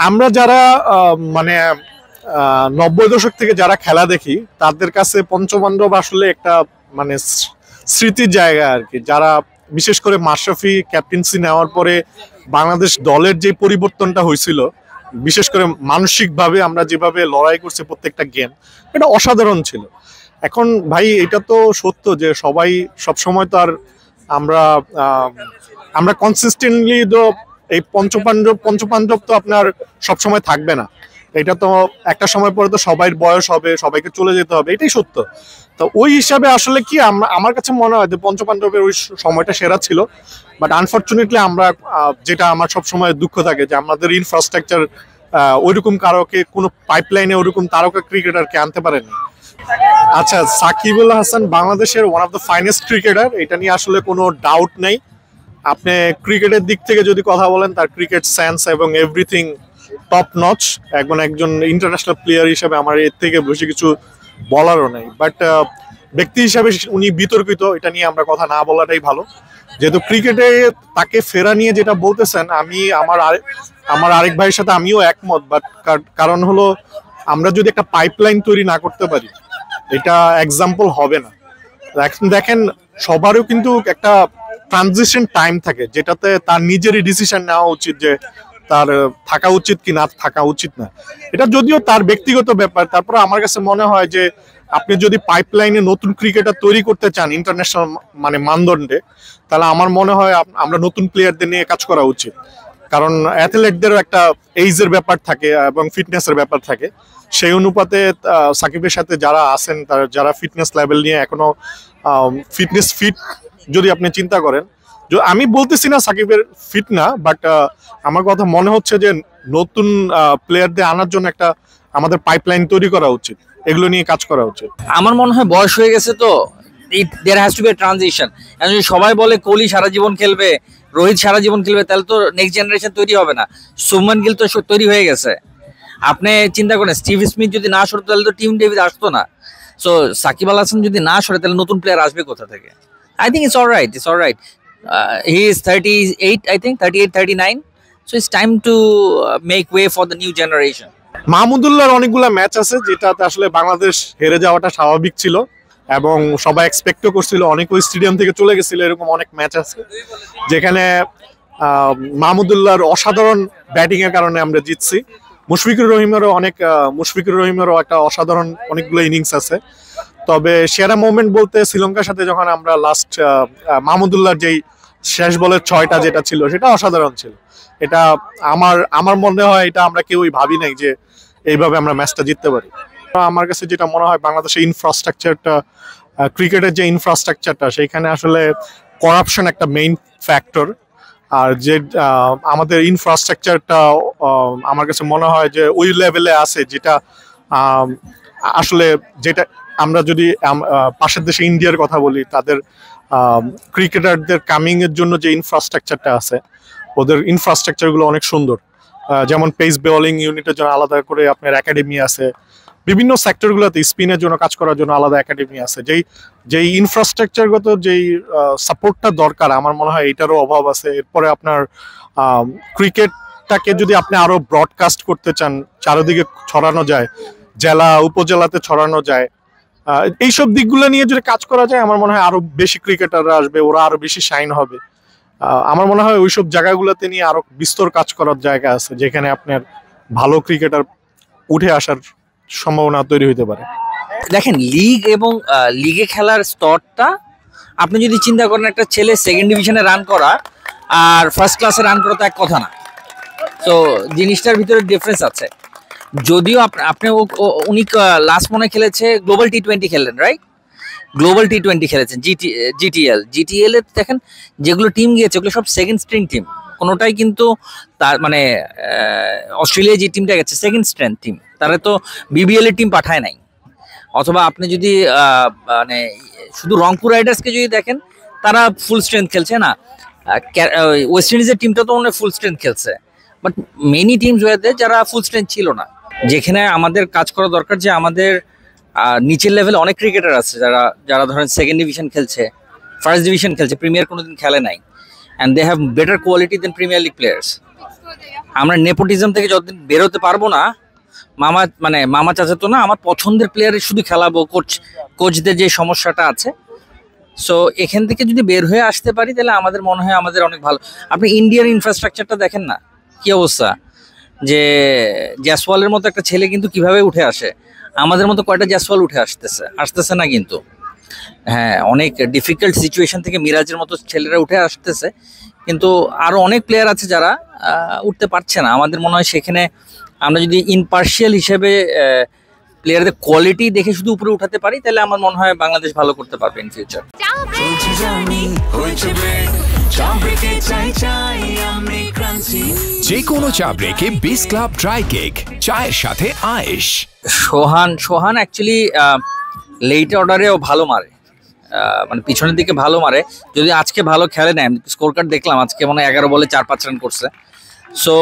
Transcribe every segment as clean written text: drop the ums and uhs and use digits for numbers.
আমরা যারা মানে 90 দশক থেকে যারা খেলা দেখি তাদের কাছে পঞ্চপাণ্ডব আসলে একটা মানে স্মৃতির জায়গা আর কি। যারা বিশেষ করে মাশরাফি ক্যাপ্টেন্সি নেওয়ার পরে বাংলাদেশ দলের যে পরিবর্তনটা হয়েছিল, বিশেষ করে মানসিকভাবে আমরা যেভাবে লড়াই করছি প্রত্যেকটা গেম, এটা অসাধারণ ছিল। এখন ভাই এটা তো সত্য যে সবাই সবসময় তো আর আমরা আমরা কনসিস্টেন্টলি তো এই পঞ্চপাণ্ডব তো আপনার সবসময় থাকবে না। এটা তো একটা সময় পরে তো সবাই বয়স হবে, সবাইকে চলে যেতে হবে, এটাই সত্য। তো ওই হিসাবে আসলে কি আমার কাছে মনে হয় যে পঞ্চপাণ্ডবের ওই সময়টা সেরা ছিল। বাট আনফরচুনেটলি আমরা যেটা আমার সবসময় দুঃখ থাকে যে আমাদের ইনফ্রাস্ট্রাকচার ওইরকম কারোকে কোনো পাইপলাইনে ওরকম তারকা ক্রিকেটারকে আনতে পারেনি। আচ্ছা, সাকিবুল হাসান বাংলাদেশের one of the finest cricketer, এটা নিয়ে আসলে কোনো ডাউট নেই। আপনি ক্রিকেটের দিক থেকে যদি কথা বলেন, তার ক্রিকেট সেন্স এবং এভরিথিং টপ নচ। একজন ইন্টারন্যাশনাল প্লেয়ার হিসেবে আমার এর থেকে বেশি কিছু বলারও নেই। বাট ব্যক্তি হিসাবে উনি বিতর্কিত, এটা নিয়ে আমরা কথা না বলাটাই ভালো। যেহেতু ক্রিকেটে তাকে ফেরা নিয়ে যেটা বলতেছেন, আমি আমার আরেক ভাইয়ের সাথে আমিও একমত। বাট কারণ হলো, আমরা যদি একটা পাইপলাইন তৈরি না করতে পারি, এটা এক্সাম্পল হবে না। দেখেন, সবারও কিন্তু একটা ট্রানজিশন টাইম থাকে, যেটাতে তার নিজেরই ডিসিশন নেওয়া উচিত যে তার থাকা উচিত কি না থাকা উচিত না। এটা যদিও তার ব্যক্তিগত ব্যাপার, তারপরে আমার কাছে মনে হয় যে আপনি যদি পাইপলাইনে নতুন ক্রিকেটার তৈরি করতে চান ইন্টারন্যাশনাল মানে মানদণ্ডে, তাহলে আমার মনে হয় আমরা নতুন প্লেয়ারদের নিয়ে কাজ করা উচিত। কারণ অ্যাথলেটদেরও একটা এইজের ব্যাপার থাকে এবং ফিটনেসের ব্যাপার থাকে। সেই অনুপাতে সাকিবের সাথে যারা আছেন, যারা ফিটনেস লেভেল নিয়ে এখনো ফিটনেস ফিট যদি আপনি চিন্তা করেন, আমি বলতেছি না সাকিবের ফিট না, বাট আমার কথা মনে হচ্ছে যে নতুন প্লেয়ারদের আনার জন্য একটা আমাদের পাইপলাইন তৈরি করা উচিত, এগুলো নিয়ে কাজ করা উচিত। আমার মনে হয় বয়স হয়ে গেছে তো there has to be a transition. যদি সবাই বলে কোহলি সারা জীবন খেলবে, রোহিত সারা জীবন খেলবে, তাহলে তো নেক্সট জেনারেশন তৈরি হবে না। শুভমান গিল তো তৈরি হয়ে গেছে। আপনি চিন্তা করেন, স্টিভ স্মিথ যদি না সরতো তাহলে তো টিম ডেভিড আসতো না। সো সাকিব আল হাসান যদি না সরে তাহলে নতুন প্লেয়ার আসবে কোথা থেকে? I think it's all right. It's all right. He is 38, I think, 38, 39. So it's time to make way for the new generation. মাহমুদুল্লাহর অনেকগুলো ম্যাচ আছে যেটাতে আসলে বাংলাদেশ হেরে যাওয়াটা স্বাভাবিক ছিল এবং সবাই এক্সপেক্টও করছিল, অনেক ওই স্টেডিয়াম থেকে চলে গেছিল। এরকম অনেক ম্যাচ আছে যেখানে মাহমুদুল্লাহর অসাধারণ ব্যাটিং এর কারণে আমরা জিতছি। মুশফিকুর রহিমেরও একটা অসাধারণ অনেকগুলো ইনিংস আছে। তবে সেরা মোমেন্ট বলতে শ্রীলঙ্কার সাথে যখন আমরা লাস্ট মাহমুদুল্লাহর যেই শেষ বলের 6টা যেটা ছিল, সেটা অসাধারণ ছিল। এটা আমার মনে হয় এটা আমরা কেউই ভাবি নাই যে এইভাবে আমরা ম্যাচটা জিততে পারি। আমার কাছে যেটা মনে হয়, বাংলাদেশের ইনফ্রাস্ট্রাকচারটা, ক্রিকেটের যে ইনফ্রাস্ট্রাকচারটা, সেইখানে আসলে করাপশন একটা মেইন ফ্যাক্টর। আর যে আমাদের ইনফ্রাস্ট্রাকচারটা আমার কাছে মনে হয় যে ওই লেভেলে আছে, যেটা আসলে যেটা আমরা যদি পাশের দেশে ইন্ডিয়ার কথা বলি, তাদের ক্রিকেটারদের কামিং এর জন্য যে ইনফ্রাস্ট্রাকচারটা আছে, ওদের ইনফ্রাস্ট্রাকচারগুলো অনেক সুন্দর। যেমন পেস বোলিং ইউনিটের জন্য আলাদা করে আপনার একাডেমি আছে, বিভিন্ন সেক্টরগুলোতে স্পিনের জন্য কাজ করার জন্য আলাদা একাডেমি আছে। যেই ইনফ্রাস্ট্রাকচারগত যেই সাপোর্টটা দরকার, আমার মনে হয় এইটারও অভাব আছে। এরপরে আপনার ক্রিকেটটাকে যদি আপনি আরো ব্রডকাস্ট করতে চান, চারিদিকে ছড়ানো যায়, জেলা উপজেলাতে ছড়ানো যায়, এইসব দিকগুলো নিয়ে যদি কাজ করা যায়, আমার মনে হয় আরো বেশি ক্রিকেটাররা আসবে, ওরা আরো বেশি শাইন হবে। আমার মনে হয় ওইসব জায়গাগুলোতে নিয়ে আরো বিস্তর কাজ করার জায়গা আছে, যেখানে আপনার ভালো ক্রিকেটার উঠে আসার সম্ভাবনা তৈরি হতে পারে। দেখেন, লিগ এবং লিগে খেলার স্তরটা আপনি যদি চিন্তা করেন, একটা ছেলে সেকেন্ড ডিভিশনে রান করা আর ফার্স্ট ক্লাসে রান করা তো এক কথা না। তো জিনিসটার ভিতরে ডিফারেন্স আছে। যদিও আপনি উনি লাস্ট মনে খেলেছে গ্লোবাল টি20 খেললেন, রাইট? গ্লোবাল টি20 খেলেছেন, জিটিএল এ দেখেন যেগুলো টিম গিয়েছে ওগুলো সব সেকেন্ড স্ট্রিং টিম। কোনোটাই কিন্তু তার মানে অস্ট্রেলিয়া যে টিমটা গেছে সেকেন্ড স্ট্রেংথ টিম, তারা তো বিবিএল এর টিম পাঠায় নাই। অথবা আপনি যদি মানে শুধু রংপুর রাইডার্সকে যদি দেখেন, তারা ফুল স্ট্রেংথ খেলছে না। ওয়েস্ট ইন্ডিজের টিমটা তো মনে হয় ফুল স্ট্রেংথ খেলছে, বাট মেনি টিমস হয়েছে যারা ফুল স্ট্রেংথ ছিল না। যেখানে আমাদের কাজ করা দরকার যে আমাদের নিচের লেভেলে অনেক ক্রিকেটার আছে যারা ধরেন সেকেন্ড ডিভিশন খেলছে, ফার্স্ট ডিভিশন খেলছে, প্রিমিয়ার কোনোদিন খেলে নাই, and they have better quality than premier league players. আমরা নেপোটিজম থেকে যতদিন বেরোতে পারবো না, মামা চাচা তো না, আমার পছন্দের প্লেয়ারের শুধু খেলাবো, কোচদের যে সমস্যাটা আছে। সো এখান থেকে যদি বের হয়ে আসতে পারি তাহলে আমাদের মনে হয় আমাদের অনেক ভালো। আপনি ইন্ডিয়ার ইনফ্রাস্ট্রাকচারটা দেখেন না কি অবস্থা, যে জ্যাসওয়ালের মতো একটা ছেলে কিন্তু কিভাবে উঠে আসে, আমাদের মতো কয়টা জ্যাসওয়াল উঠে আসতেছে না কিন্তু। হ্যাঁ, অনেক ডিফিকাল্ট সিচুয়েশন থেকে মিরাজের মতো ছেলেরা উঠে আসতেছে, কিন্তু আরো অনেক প্লেয়ার আছে যারা উঠতে পারছে না। আমাদের মনে হয় সেখানে আমরা যদি ইনপার্শিয়াল হিসেবে প্লেয়ারদের কোয়ালিটি দেখে শুধু উপরে উঠাতে পারি, তাহলে আমার মনে হয় বাংলাদেশ ভালো করতে পারবে ইন ফিউচার। যে কোনো চা ব্রেকে বিস ক্লাব ড্রাই কেক, চায়ের সাথে আয়েশ। সোহান অ্যাকচুয়ালি লেট অর্ডারেও ভালো মারে, মানে পিছনের দিকে ভালো মারে। যদি আজকে ভালো খেলে নেয়, স্কোর কার্ড দেখলাম আজকে মনে হয় 11 বলে 4-5 রান করছে। সো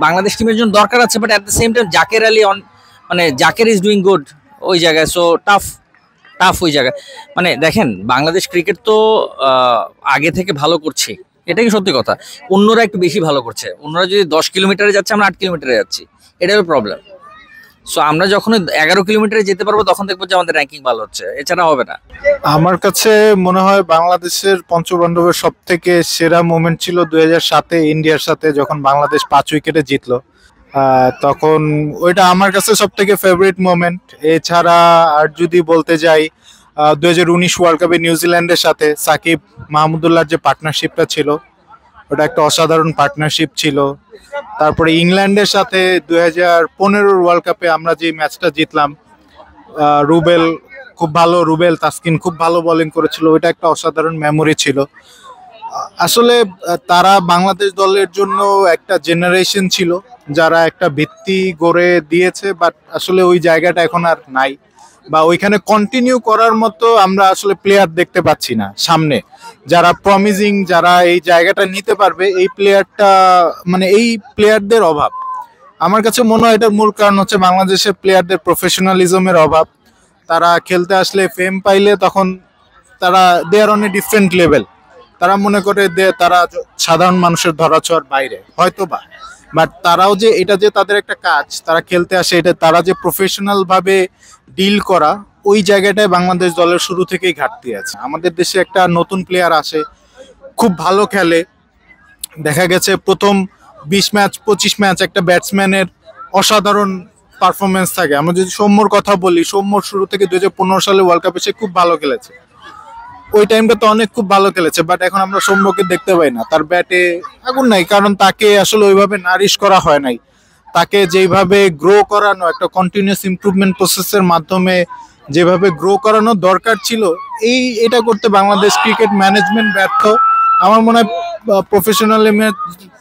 বাংলাদেশ টিমের জন্য দরকার আছে, but at the same time Jaker Ali Jaker is doing good ওই জায়গায়। সো টাফ ওই জায়গায়। মানে দেখেন, বাংলাদেশ ক্রিকেট তো আগে থেকে ভালো করছে, এটাই সত্যি কথা। অন্যরা একটু বেশি ভালো করছে। অন্যরা যদি 10 কিলোমিটারে যাচ্ছে, আমরা 8 কিলোমিটারে যাচ্ছি, এটাই প্রবলেম। সো আমরা যখন 11 কিলোমিটারে যেতে পারবো তখন দেখবো যে আমাদের র্যাঙ্কিং ভালো হচ্ছে, এছাড়া হবে না। আমার কাছে মনে হয় বাংলাদেশের পঞ্চপাণ্ডবের সব থেকে সেরা মোমেন্ট ছিল 2007-এ ইন্ডিয়ার সাথে, যখন বাংলাদেশ 5 উইকেটে জিতলো। তখন ওইটা আমার কাছে সব থেকে ফেভারিট মোমেন্ট। এছাড়া আর যদি বলতে যাই, 2019 ওয়ার্ল্ড কাপে নিউজিল্যান্ডের সাথে সাকিব মাহমুদুল্লাহর যে পার্টনারশিপটা ছিল, ওটা একটা অসাধারণ পার্টনারশিপ ছিল। তারপরে ইংল্যান্ডের সাথে 2015 ওয়ার্ল্ড কাপে আমরা যে ম্যাচটা জিতলাম, রুবেল তাসকিন খুব ভালো বোলিং করেছিল, ওইটা একটা অসাধারণ মেমোরি ছিল। আসলে তারা বাংলাদেশ দলের জন্য একটা জেনারেশন ছিল যারা একটা ভিত্তি গড়ে দিয়েছে, বাট আসলে ওই জায়গাটা এখন আর নাই, বা ওইখানে কন্টিনিউ করার মতো আমরা আসলে প্লেয়ার দেখতে পাচ্ছি না সামনে, যারা প্রমিজিং, যারা এই জায়গাটা নিতে পারবে। এই প্লেয়ারদের অভাব। আমার কাছে মনে হয় এটার মূল কারণ হচ্ছে বাংলাদেশের প্লেয়ারদের প্রফেশনালিজমের অভাব। তারা খেলতে আসলে ফেম পাইলে তখন তারা দে আর অন এ ডিফারেন্ট লেভেল। তারা মনে করে তারা সাধারণ মানুষের ধরাছোঁয়ার বাইরে হয়তো বা, বাট তারাও যে এটা যে তাদের একটা কাজ, তারা খেলতে আসে, এটা তারা যে প্রফেশনাল ভাবে ডিল করা, ওই জায়গাটায় বাংলাদেশ দলের শুরু থেকেই ঘাটতি আছে। আমাদের দেশে একটা নতুন প্লেয়ার আসে, খুব ভালো খেলে, দেখা গেছে প্রথম 20-25 ম্যাচ একটা ব্যাটসম্যানের অসাধারণ পারফরমেন্স থাকে। আমরা যদি সৌম্যর কথা বলি, সৌম্যর শুরু থেকে 2015 সালে ওয়ার্ল্ড কাপে সে খুব ভালো খেলেছে, ওই টাইমটা তো অনেক খুব ভালো খেলেছে, বাট এখন আমরা সৌম্যকে দেখতে পাই না, তার ব্যাটে আগুন নাই, কারণ তাকে আসলে ওইভাবে নারিশ করা হয় নাই। তাকে যেভাবে গ্রো করানো, একটা কন্টিনিউয়াস ইমপ্রুভমেন্ট প্রসেসের মাধ্যমে যেভাবে গ্রো করানো দরকার ছিল, এটা করতে বাংলাদেশ ক্রিকেট ম্যানেজমেন্ট ব্যর্থ। আমার মনে হয়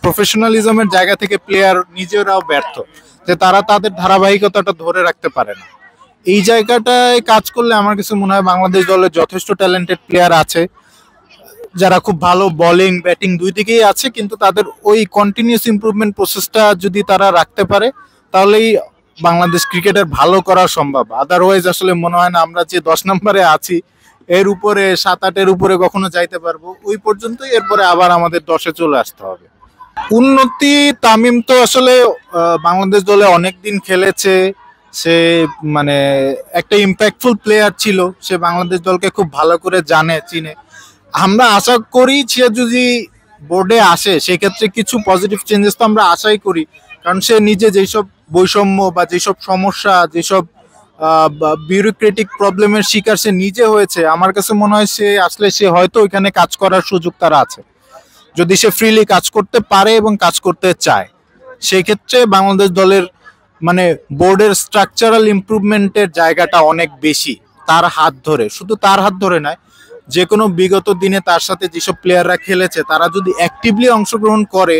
প্রফেশনালিজমের জায়গা থেকে প্লেয়ার নিজেরাও ব্যর্থ, যে তারা তাদের ধারাবাহিকতাটা ধরে রাখতে পারে না। এই জায়গাটায় কাজ করলে আমার কাছে মনে হয় বাংলাদেশ দলের যথেষ্ট ট্যালেন্টেড প্লেয়ার আছে, যারা খুব ভালো বোলিং ব্যাটিং দুই দিকেই আছে, কিন্তু তাদের ওই কন্টিনিউয়াস ইমপ্রুভমেন্ট প্রসেসটা যদি তারা রাখতে পারে, তাহলেই বাংলাদেশ ক্রিকেটের ভালো করা সম্ভব। আদারওয়াইজ আসলে মনে হয় না আমরা যে 10 নম্বরে আছি, এর উপরে 7-8-এর উপরে কখনো যাইতে পারবো। ওই পর্যন্তই, এরপরে আবার আমাদের 10-এ চলে আসতে হবে। উন্নতি, তামিম তো আসলে বাংলাদেশ দলে অনেকদিন খেলেছে, সে মানে একটা ইম্প্যাক্টফুল প্লেয়ার ছিল, সে বাংলাদেশ দলকে খুব ভালো করে চিনে। আমরা আশা করি সে যদি বোর্ডে আসে সেক্ষেত্রে কিছু পজিটিভ চেঞ্জেস তো আমরা আশাই করি, কারণ সে নিজে যেসব বৈষম্য বা যেসব সমস্যা, যেসব বিউরোক্রেটিক প্রবলেমের শিকার সে নিজে হয়েছে, আমার কাছে মনে হয় সে আসলে সে হয়তো ওইখানে কাজ করার সুযোগ তার আছে, যদি সে ফ্রিলি কাজ করতে পারে এবং কাজ করতে চায়। সেই ক্ষেত্রে বাংলাদেশ দলের মানে বোর্ডের স্ট্রাকচারাল ইমপ্রুভমেন্টের জায়গাটা অনেক বেশি তার হাত ধরে, শুধু তার হাত ধরে নয়, যে কোনো বিগত দিনে তার সাথে যেসব প্লেয়াররা খেলেছে তারা যদি অ্যাক্টিভলি অংশগ্রহণ করে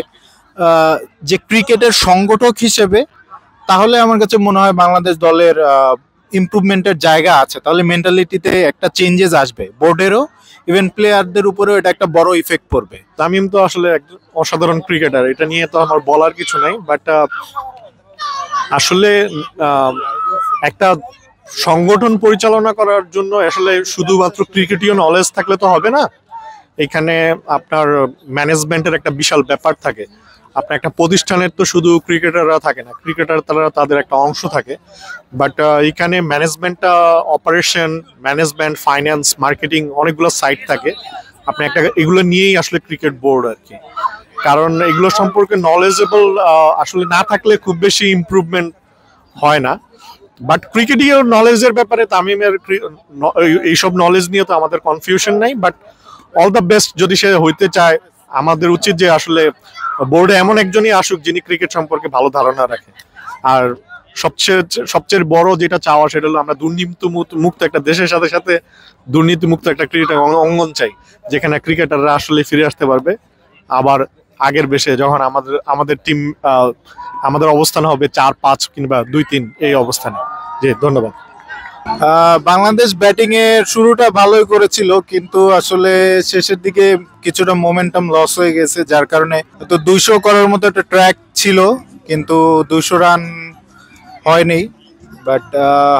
যে ক্রিকেটের সংগঠক হিসেবে, তাহলে আমার কাছে মনে হয় বাংলাদেশ দলের ইমপ্রুভমেন্টের জায়গা আছে। তাহলে মেন্টালিটিতে একটা চেঞ্জেস আসবে, বোর্ডেরও ইভেন প্লেয়ারদের উপরেও এটা একটা বড় ইফেক্ট পড়বে। তামিম তো আসলে অসাধারণ ক্রিকেটার, এটা নিয়ে তো আমার বলার কিছু নাই, বাট আসলে একটা সংগঠন পরিচালনা করার জন্য আসলে শুধুমাত্র ক্রিকেটীয় নলেজ থাকলে তো হবে না, এখানে আপনার ম্যানেজমেন্টের একটা বিশাল ব্যাপার থাকে। আপনার একটা প্রতিষ্ঠানের তো শুধু ক্রিকেটাররা থাকে না, ক্রিকেটার তারা তাদের একটা অংশ থাকে, বাট এখানে ম্যানেজমেন্টটা, অপারেশন ম্যানেজমেন্ট, ফাইন্যান্স, মার্কেটিং অনেকগুলো সাইট থাকে। আপনি একটা এগুলো নিয়েই আসলে ক্রিকেট বোর্ড আর কি, কারণ এগুলো সম্পর্কে নলেজেবল আসলে না থাকলে খুব বেশি ইমপ্রুভমেন্ট হয় না। বাট ক্রিকেটীয় নলেজের ব্যাপারে তামিমের এইসব নলেজ নিয়ে তো আমাদের কনফিউশন নাই, বাট অল দ্য বেস্ট যদি সে হইতে চায়। আমাদের উচিত যে আসলে বোর্ডে এমন একজনই আসুক যিনি ক্রিকেট সম্পর্কে ভালো ধারণা রাখে। আর সবচেয়ে বড় যেটা চাওয়া সেটা হলো আমরা দুর্নীতি মুক্ত একটা দেশের সাথে সাথে দুর্নীতি মুক্ত একটা ক্রিকেট অঙ্গন চাই, যেখানে ক্রিকেটাররা আসলে ফিরে আসতে পারবে আবার আগের বেশে, যখন আমাদের টিম আমাদের অবস্থান হবে 4-5 কিংবা 2-3 এই অবস্থানে। জি, ধন্যবাদ। বাংলাদেশ ব্যাটিং এর শুরুটা ভালোই করেছিল, কিন্তু আসলে শেষের দিকে কিছুটা মোমেন্টাম লস হয়ে গেছে, যার কারণে তো 200 করার মতো একটা ট্র্যাক ছিল, কিন্তু 200 রান হয়নি। বাট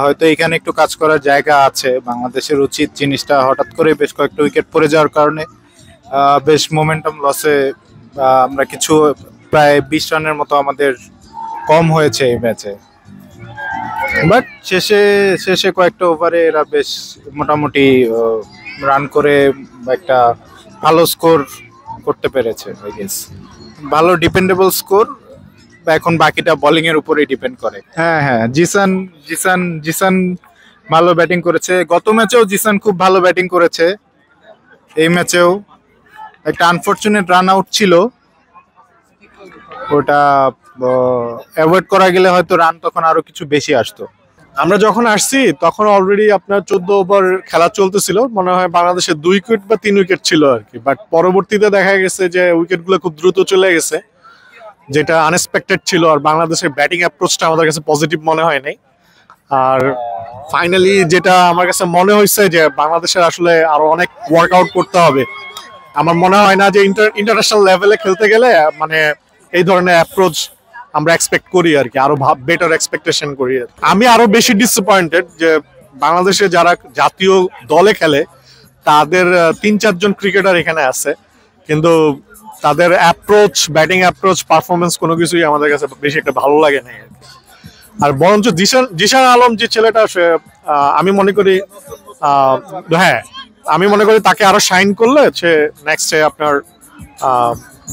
হয়তো এখানে একটু কাজ করার জায়গা আছে। বাংলাদেশের উচিত জিনিসটা, হঠাৎ করে বেশ কয়েকটা উইকেট পড়ে যাওয়ার কারণে বেশ মোমেন্টাম লসে আমরা কিছু প্রায় 20 রানের মতো আমাদের কম হয়েছে এই ম্যাচে। বাট শেষে কয়েকটা ওভারে এরা বেশ মোটামুটি রান করে একটা ভালো স্কোর করতে পেরেছে। আই গেস ভালো ডিপেন্ডেবল স্কোর। এখন বাকিটা বোলিং এর উপরেই ডিপেন্ড করে। হ্যাঁ, জিসান ভালো ব্যাটিং করেছে। গত ম্যাচেও জিসান খুব ভালো ব্যাটিং করেছে। এই ম্যাচেও একটা আনফরচুনেট রান আউট ছিল, ওটা অ্যাভয়েড করা গেলে হয়তো রান তখন আরো কিছু বেশি আসতো। আমরা যখন আসছি তখন অলরেডি আপনার 14 ওভার খেলা চলতেছিল, মনে হয় বাংলাদেশের 2 উইকেট বা 3 উইকেট ছিল আর কি। বাট পরবর্তীতে দেখা গেছে যে উইকেটগুলো খুব দ্রুত চলে গেছে, যেটা আনএক্সপেক্টেড ছিল। আর বাংলাদেশের ব্যাটিং অ্যাপ্রোচটা আমাদের কাছে পজিটিভ মনে হয় নাই। আর ফাইনালি যেটা আমার কাছে মনে হয়েছে যে বাংলাদেশের আসলে আরো অনেক ওয়ার্কআউট করতে হবে। আমার মনে হয় না যে ইন্টারন্যাশনাল লেভেলে খেলতে গেলে মানে এই ধরনের অ্যাপ্রোচ আমরা এক্সপেক্ট করি আর কি, আরো বেটার এক্সপেকটেশন করি। আমি আরো বেশি ডিসঅ্যাপয়েন্টেড যে বাংলাদেশে যারা জাতীয় দলে খেলে তাদের 3-4 জন ক্রিকেটার এখানে আছে, কিন্তু তাদের অ্যাপ্রোচ, ব্যাটিং অ্যাপ্রোচ, পারফরমেন্স কোনো কিছুই আমাদের কাছে বেশি একটা ভালো লাগে না আর কি। আর বরঞ্চ জিশান আলম যে ছেলেটা, আমি মনে করি আমি মনে করি তাকে আরো শাইন করলে সে নেক্সটে আপনার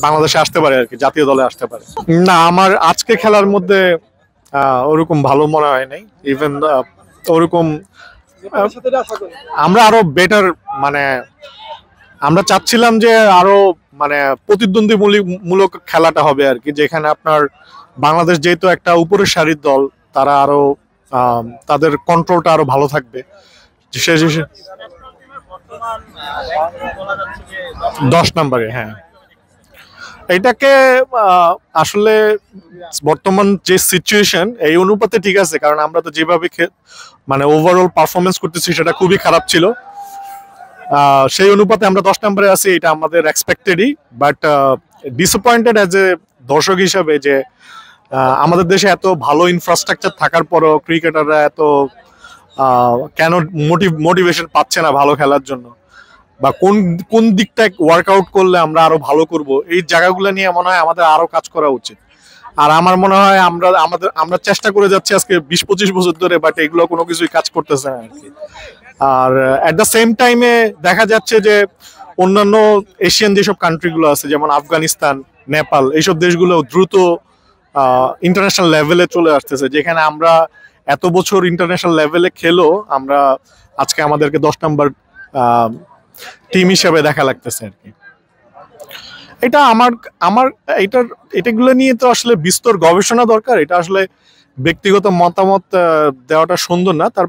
বাংলাদেশে আসতে পারে আর কি, জাতীয় দলে আসতে পারে। না, আমার আজকে খেলার মধ্যে ওরকম ভালো মনে হয় নাই। ইভেন ওরকম আমরা আরো বেটার, মানে আমরা চাচ্ছিলাম যে আরো মানে প্রতিদ্বন্দ্বীমূলক খেলাটা হবে আর কি, যেখানে আপনার বাংলাদেশ যেহেতু একটা উপরের সারির দল, তারা আরো তাদের কন্ট্রোলটা আরো ভালো থাকবে। 10 নম্বরে, হ্যাঁ। এটাকে আসলে বর্তমান যে সিচুয়েশন এই অনুপাতে ঠিক আছে, কারণ আমরা তো যেভাবে মানে ওভারঅল পারফরমেন্স করতেছি সেটা খুবই খারাপ ছিল। সেই অনুপাতে আমরা 10 নম্বরে আছি, এটা আমাদের এক্সপেক্টেডই। বাট ডিসঅ্যাপয়েন্টেড অ্যাজ এ দর্শক হিসাবে যে আমাদের দেশে এত ভালো ইনফ্রাস্ট্রাকচার থাকার পরও ক্রিকেটাররা এত কেন মোটিভেশন পাচ্ছে না ভালো খেলার জন্য, বা কোন দিকটা ওয়ার্কআউট করলে আমরা আরো ভালো করব, এই জায়গাগুলো নিয়ে মনে হয় আমাদের আরো কাজ করা উচিত। আর আমার মনে হয় আমরা চেষ্টা করে যাচ্ছি আজকে 20-25 বছর ধরে, বাট এগুলো কোনো কিছুই কাজ করতেছে না আর কি। আর এট দ্য সেম টাইমে দেখা যাচ্ছে যে অন্যান্য এশিয়ান যেসব কান্ট্রিগুলো আছে, যেমন আফগানিস্তান, নেপাল, এইসব দেশগুলো দ্রুত ইন্টারন্যাশনাল লেভেলে চলে আসতেছে, যেখানে আমরা এত বছর ইন্টারন্যাশনাল লেভেলে খেলো আমরা আজকে আমাদেরকে 10 নম্বর টিম হিসেবে দেখা লাগতেছে আর কি। এটা আমার এটাগুলো নিয়ে তো আসলে বিস্তর গবেষণা দরকার। এটা আসলে ব্যক্তিগত মতামত দেওয়াটা সুন্দর না। তার